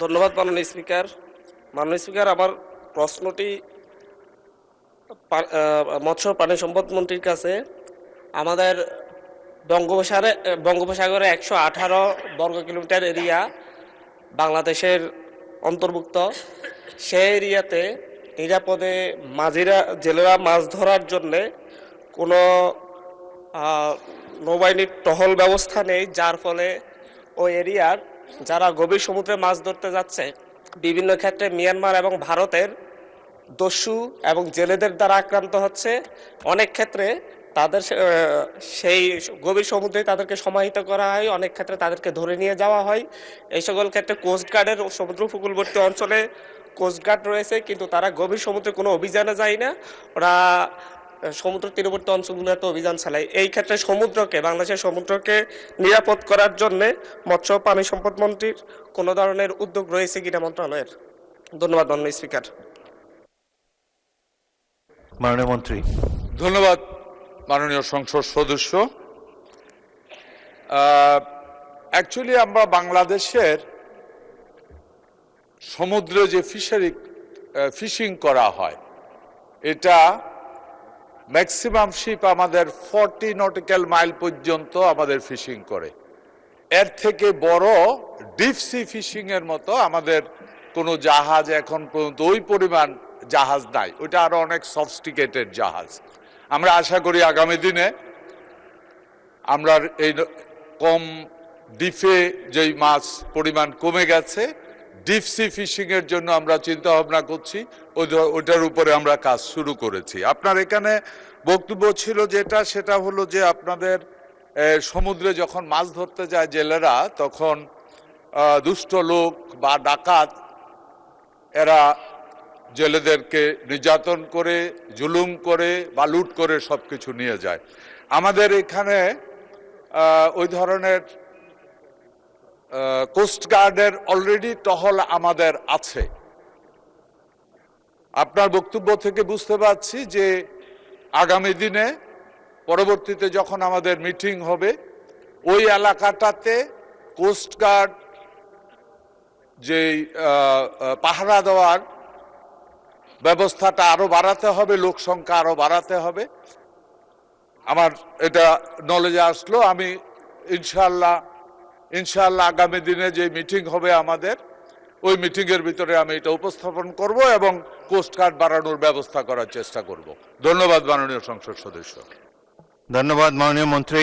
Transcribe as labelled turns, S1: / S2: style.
S1: ধন্যবাদ মাননীয় স্পিকার। মাননীয় স্পিকার, আমার প্রশ্নটি মৎস্য প্রাণী সম্পদ মন্ত্রীর কাছে। আমাদের বঙ্গোপসাগরে 118 বর্গ কিলোমিটার এরিয়া বাংলাদেশের অন্তর্ভুক্ত। সেই এরিয়াতে নিরাপদে জেলেরা মাছ ধরার জন্যে কোনো নৌবাহিনীর টহল ব্যবস্থা নেই, যার ফলে ওই এরিয়ার যারা গভীর সমুদ্রে মাছ ধরতে যাচ্ছে বিভিন্ন ক্ষেত্রে মিয়ানমার এবং ভারতের দস্যু এবং জেলেদের দ্বারা আক্রান্ত হচ্ছে। অনেক ক্ষেত্রে তাদের সেই গভীর সমুদ্রে তাদেরকে সমাহিত করা হয়, অনেক ক্ষেত্রে তাদেরকে ধরে নিয়ে যাওয়া হয়। এই সকল ক্ষেত্রে কোস্টগার্ডের সমুদ্র উপকূলবর্তী অঞ্চলে কোস্টগার্ড রয়েছে, কিন্তু তারা গভীর সমুদ্রে কোনো অভিযানে যায় না, ওরা সমুদ্র তীরবর্তী অঞ্চলগুলোতে অভিযান চালায়। এই ক্ষেত্রে বাংলাদেশের সমুদ্রকে নিরাপদ করার জন্য মৎস্য প্রাণী সম্পদ মন্ত্রীর কোনো ধরনের উদ্যোগ রয়েছে কিনা মন্ত্রণালয়ের? ধন্যবাদ মাননীয় স্পিকার।
S2: মাননীয় মন্ত্রী।
S3: ধন্যবাদ মাননীয় সংসদ সদস্য। অ্যাকচুয়ালি আমরা বাংলাদেশের সমুদ্রে যে ফিশিং করা হয়, এটা ম্যাক্সিমাম শিপ আমাদের 40 নটিক্যাল মাইল পর্যন্ত আমাদের ফিশিং করে। এর থেকে বড় ডিপ সি ফিশিং এর মতো আমাদের কোনো জাহাজ এখন পর্যন্ত ওই পরিমাণ জাহাজ নাই, ওইটা আরো অনেক সফিস্টিকেটেড জাহাজ। আমরা আশা করি আগামী দিনে আমরা এই কম ডিপে যেই মাছ পরিমাণ কমে গেছে, ডিপ সি ফিশিং এর জন্য আমরা চিন্তা ভাবনা করছি, ওইটার উপরে আমরা কাজ শুরু করেছি। আপনার এখানে বক্তব্য ছিল সেটা হলো যে আপনাদের সমুদ্রে যখন মাছ ধরতে যায় জেলেরা, তখন দুষ্ট লোক বা ডাকাত এরা জেলেদেরকে নির্যাতন করে, জুলুম করে বা লুট করে সবকিছু নিয়ে যায়। আমাদের এখানে ওই ধরনের কোস্টগার্ডের অলরেডি টহল আমাদের আছে। আপনার বক্তব্য থেকে বুঝতে পারছি যে আগামী দিনে পরবর্তীতে যখন আমাদের মিটিং হবে, ওই এলাকাটাতে কোস্টগার্ড যে পাহারা দেওয়ার ব্যবস্থাটা আরো বাড়াতে হবে, লোক সংখ্যা আরো বাড়াতে হবে। আমার এটা নলেজে আসলো। আমি ইনশাআল্লাহ আগামী দিনে যে মিটিং হবে আমাদের, ওই মিটিং এর ভিতরে আমি এটা উপস্থাপন করব এবং কোস্টগার্ড বাড়ানোর ব্যবস্থা করার চেষ্টা করব। ধন্যবাদ মাননীয় সংসদ সদস্য।
S2: ধন্যবাদ মাননীয় মন্ত্রী।